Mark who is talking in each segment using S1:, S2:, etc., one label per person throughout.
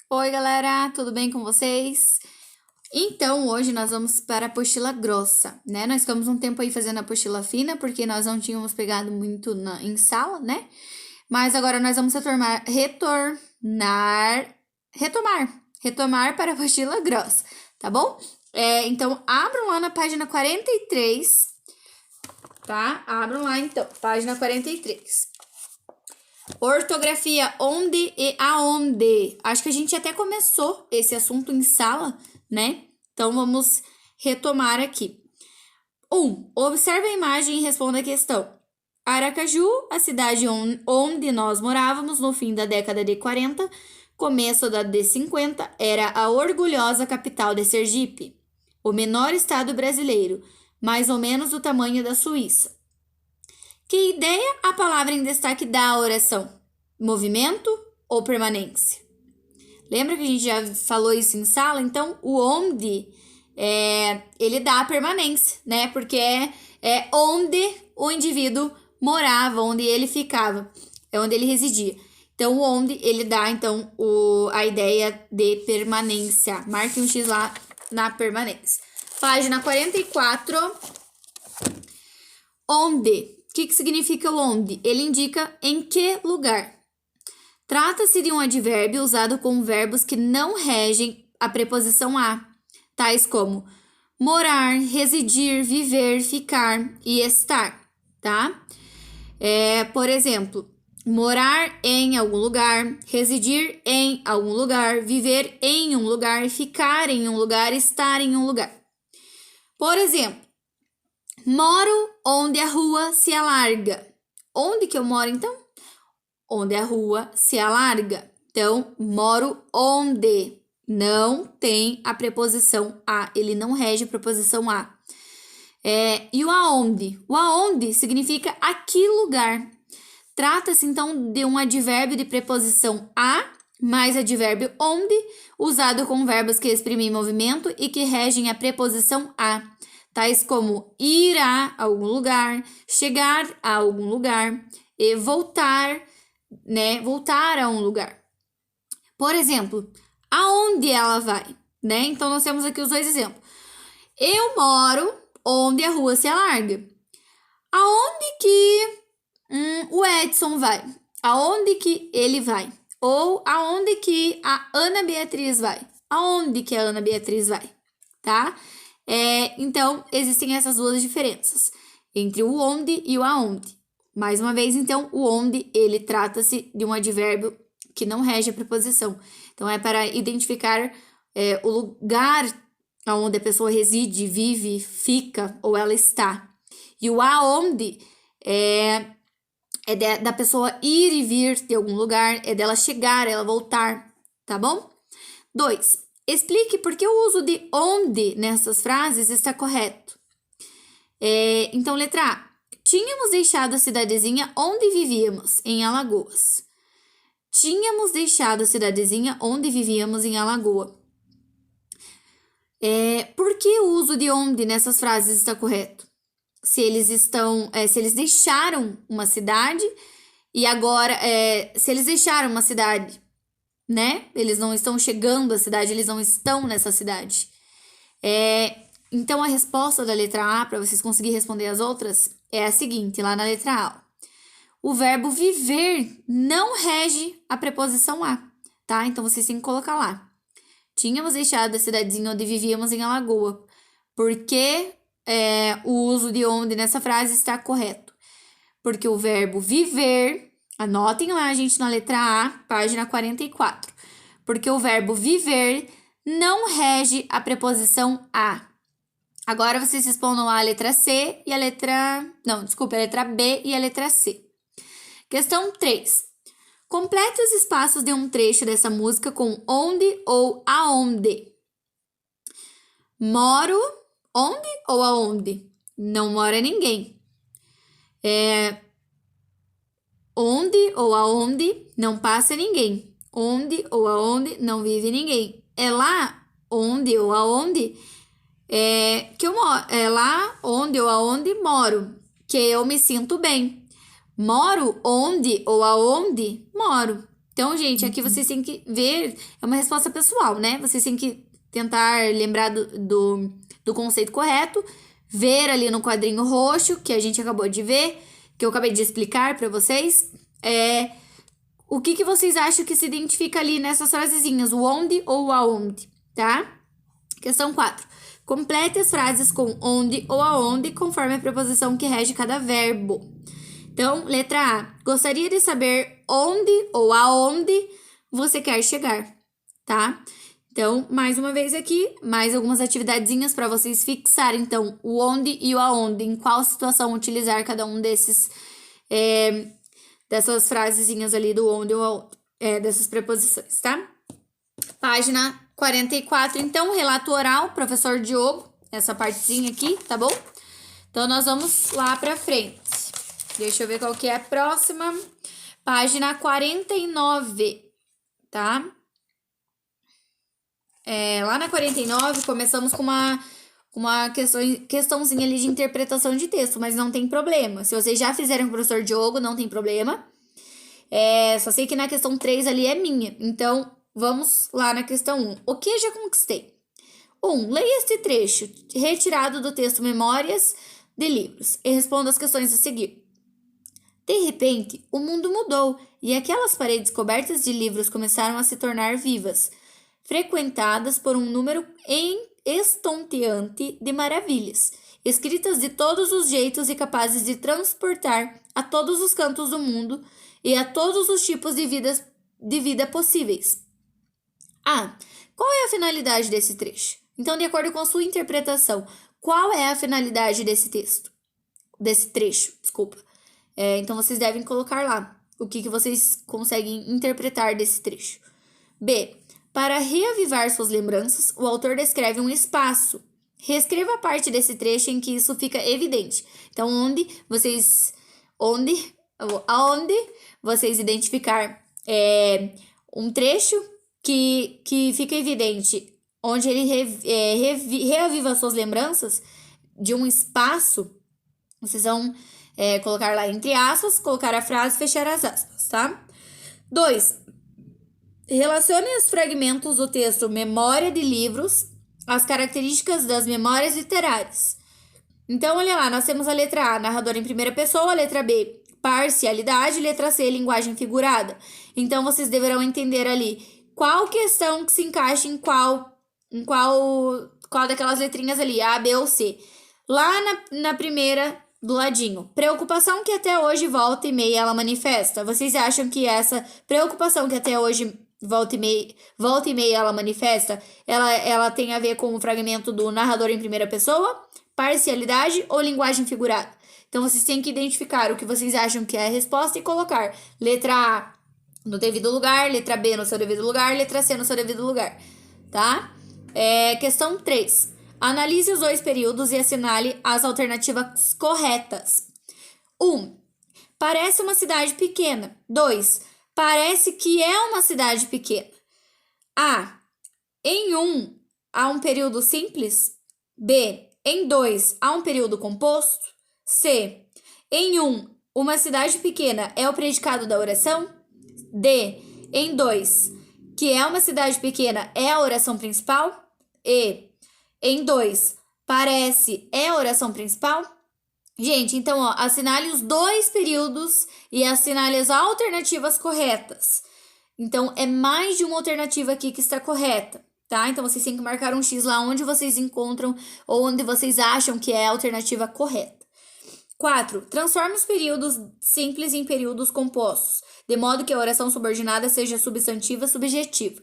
S1: Oi, galera, tudo bem com vocês? Então, hoje nós vamos para a apostila grossa, né? Nós ficamos um tempo aí fazendo a apostila fina, porque nós não tínhamos pegado muito em sala, né? Mas agora nós vamos retomar para a apostila grossa, tá bom? Então, abram lá na página 43, tá? Abram lá, então, página 43. Ortografia, onde e aonde. Acho que a gente até começou esse assunto em sala, né? Então, vamos retomar aqui. 1. Observe a imagem e responda a questão. Aracaju, a cidade onde nós morávamos no fim da década de 40, começo da de 50, era a orgulhosa capital de Sergipe, o menor estado brasileiro, mais ou menos do tamanho da Suíça. Que ideia a palavra em destaque dá à oração? Movimento ou permanência? Lembra que a gente já falou isso em sala? Então, o onde ele dá a permanência, né? Porque é onde o indivíduo morava, onde ele ficava, é onde ele residia. Então, o onde ele dá, então, a ideia de permanência. Marque um X lá na permanência. Página 44. Onde? O que significa o onde? Ele indica em que lugar. Trata-se de um advérbio usado com verbos que não regem a preposição a, tais como morar, residir, viver, ficar e estar, tá? Por exemplo, morar em algum lugar, residir em algum lugar, viver em um lugar, ficar em um lugar, estar em um lugar. Por exemplo, moro onde a rua se alarga. Onde que eu moro, então? Onde a rua se alarga. Então, moro onde. Não tem a preposição a. Ele não rege a preposição a. E o aonde? O aonde significa a que lugar. Trata-se, então, de um advérbio de preposição a mais advérbio onde, usado com verbos que exprimem movimento e que regem a preposição a, tais como ir a algum lugar, chegar a algum lugar e voltar, né? Voltar a um lugar. Por exemplo, aonde ela vai, né? Então, nós temos aqui os dois exemplos. Eu moro onde a rua se alarga. Aonde que o Edson vai? Aonde que ele vai? Ou aonde que a Ana Beatriz vai? Aonde que a Ana Beatriz vai? Tá? Então, existem essas duas diferenças entre o onde e o aonde. Mais uma vez, então, o onde, ele trata-se de um advérbio que não rege a preposição. Então, é para identificar o lugar onde a pessoa reside, vive, fica ou ela está. E o aonde é da pessoa ir e vir de algum lugar, é dela chegar, ela voltar, tá bom? 2. Explique por que o uso de onde nessas frases está correto. Então, letra A. Tínhamos deixado a cidadezinha onde vivíamos, em Alagoas. Tínhamos deixado a cidadezinha onde vivíamos, em Alagoa. Por que o uso de onde nessas frases está correto? Se eles deixaram uma cidade e agora, se eles deixaram uma cidade, né? Eles não estão chegando à cidade, eles não estão nessa cidade. Então, a resposta da letra A, para vocês conseguirem responder as outras, é a seguinte, lá na letra A. O verbo viver não rege a preposição a, tá? Então, vocês têm que colocar lá. Tínhamos deixado a cidadezinha onde vivíamos em Alagoa. Porque o uso de onde nessa frase está correto? Porque o verbo viver, anotem lá, gente, na letra A, página 44. Porque o verbo viver não rege a preposição a. Agora vocês respondam a letra C e a letra... Não, desculpa, a letra B e a letra C. Questão 3. Complete os espaços de um trecho dessa música com onde ou aonde. Moro onde ou aonde? Não mora ninguém. Onde ou aonde não passa ninguém. Onde ou aonde não vive ninguém. É lá onde ou aonde que eu moro. É lá onde ou aonde moro, que eu me sinto bem. Moro onde ou aonde moro. Então, gente, aqui vocês têm que ver, é uma resposta pessoal, né? Vocês têm que tentar lembrar do conceito correto, ver ali no quadrinho roxo, que a gente acabou de ver, que eu acabei de explicar para vocês, o que vocês acham que se identifica ali nessas frasezinhas, o onde ou aonde, tá? Questão 4. Complete as frases com onde ou aonde, conforme a preposição que rege cada verbo. Então, letra A. Gostaria de saber onde ou aonde você quer chegar, tá? Então, mais uma vez aqui, mais algumas atividadezinhas para vocês fixarem, então, o onde e o aonde, em qual situação utilizar cada um dessas frasezinhas ali do onde ou aonde, dessas preposições, tá? Página 44, então, relato oral, professor Diogo, essa partezinha aqui, tá bom? Então, nós vamos lá pra frente. Deixa eu ver qual que é a próxima. Página 49, tá? Lá na 49, começamos com uma questãozinha ali de interpretação de texto, mas não tem problema. Se vocês já fizeram com o professor Diogo, não tem problema. Só sei que na questão 3 ali é minha. Então, vamos lá na questão 1. O que já conquistei? 1. Leia este trecho retirado do texto Memórias de Livros e responda as questões a seguir. De repente, o mundo mudou e aquelas paredes cobertas de livros começaram a se tornar vivas, frequentadas por um número estonteante de maravilhas, escritas de todos os jeitos e capazes de transportar a todos os cantos do mundo e a todos os tipos de vida possíveis. Qual é a finalidade desse trecho? Então, de acordo com a sua interpretação, qual é a finalidade desse texto? Desse trecho, desculpa. Então, vocês devem colocar lá o que vocês conseguem interpretar desse trecho. B. Para reavivar suas lembranças, o autor descreve um espaço. Reescreva a parte desse trecho em que isso fica evidente. Então, aonde vocês identificar um trecho que fica evidente, onde ele reaviva suas lembranças de um espaço, vocês vão colocar lá entre aspas, colocar a frase e fechar as aspas, tá? 2. Relacione os fragmentos do texto Memória de Livros às características das memórias literárias. Então, olha lá, nós temos a letra A, narrador em primeira pessoa, a letra B, parcialidade, letra C, linguagem figurada. Então, vocês deverão entender ali qual questão que se encaixa em qual daquelas letrinhas ali, A, B ou C. Lá na primeira, do ladinho, preocupação que até hoje volta e meia ela manifesta. Vocês acham que essa preocupação que até hoje volta e meia ela manifesta, ela tem a ver com o fragmento do narrador em primeira pessoa, parcialidade ou linguagem figurada? Então, vocês têm que identificar o que vocês acham que é a resposta e colocar letra A no devido lugar, letra B no seu devido lugar, letra C no seu devido lugar, tá? Questão 3. Analise os dois períodos e assinale as alternativas corretas. 1. Parece uma cidade pequena. 2. Parece que é uma cidade pequena. A. Em 1, há um período simples. B. Em 2, há um período composto. C. Em 1, uma cidade pequena é o predicado da oração. D. Em 2, que é uma cidade pequena é a oração principal. E. Em 2, parece é a oração principal. Gente, então, assinale os dois períodos e assinale as alternativas corretas. Então, é mais de uma alternativa aqui que está correta, tá? Então, vocês têm que marcar um X lá onde vocês encontram ou onde vocês acham que é a alternativa correta. 4. Transforme os períodos simples em períodos compostos, de modo que a oração subordinada seja substantiva subjetiva.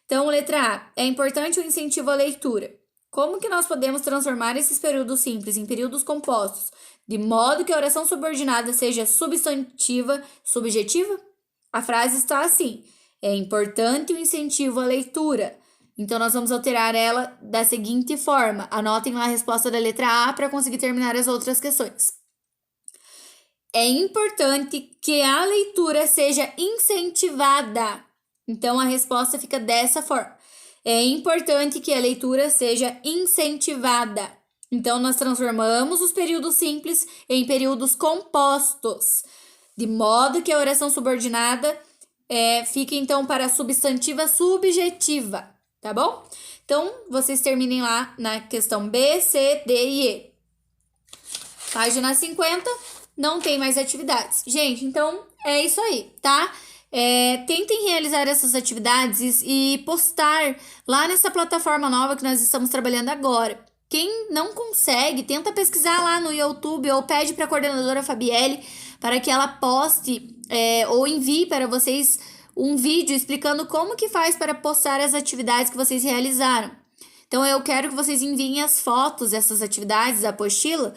S1: Então, letra A. É importante o incentivo à leitura. Como que nós podemos transformar esses períodos simples em períodos compostos, de modo que a oração subordinada seja substantiva subjetiva? A frase está assim: é importante o incentivo à leitura. Então, nós vamos alterar ela da seguinte forma. Anotem lá a resposta da letra A para conseguir terminar as outras questões. É importante que a leitura seja incentivada. Então, a resposta fica dessa forma. É importante que a leitura seja incentivada. Então, nós transformamos os períodos simples em períodos compostos, de modo que a oração subordinada fica então para a substantiva subjetiva, tá bom? Então, vocês terminem lá na questão B, C, D e E. Página 50, não tem mais atividades. Gente, então é isso aí, tá? Tentem realizar essas atividades e postar lá nessa plataforma nova que nós estamos trabalhando agora. Quem não consegue, tenta pesquisar lá no YouTube ou pede para a coordenadora Fabielle para que ela poste ou envie para vocês um vídeo explicando como que faz para postar as atividades que vocês realizaram. Então, eu quero que vocês enviem as fotos dessas atividades, da apostila.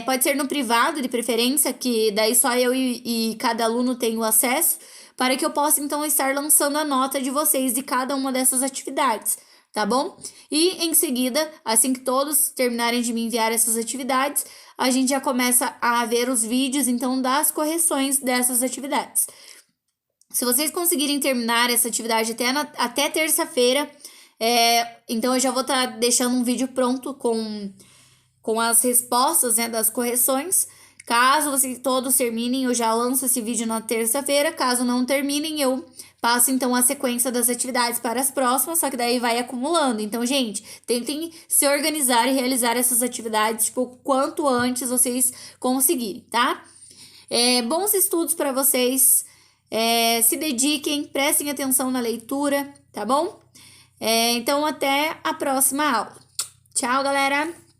S1: Pode ser no privado, de preferência, que daí só eu e cada aluno tem o acesso, para que eu possa, então, estar lançando a nota de vocês de cada uma dessas atividades, tá bom? E, em seguida, assim que todos terminarem de me enviar essas atividades, a gente já começa a ver os vídeos, então, das correções dessas atividades. Se vocês conseguirem terminar essa atividade até terça-feira, então eu já vou estar deixando um vídeo pronto com as respostas, né, das correções. Caso vocês todos terminem, eu já lanço esse vídeo na terça-feira. Caso não terminem, eu passo então a sequência das atividades para as próximas, só que daí vai acumulando. Então, gente, tentem se organizar e realizar essas atividades, tipo, quanto antes vocês conseguirem, tá? Bons estudos para vocês. Se dediquem, prestem atenção na leitura, tá bom? Então, até a próxima aula. Tchau, galera!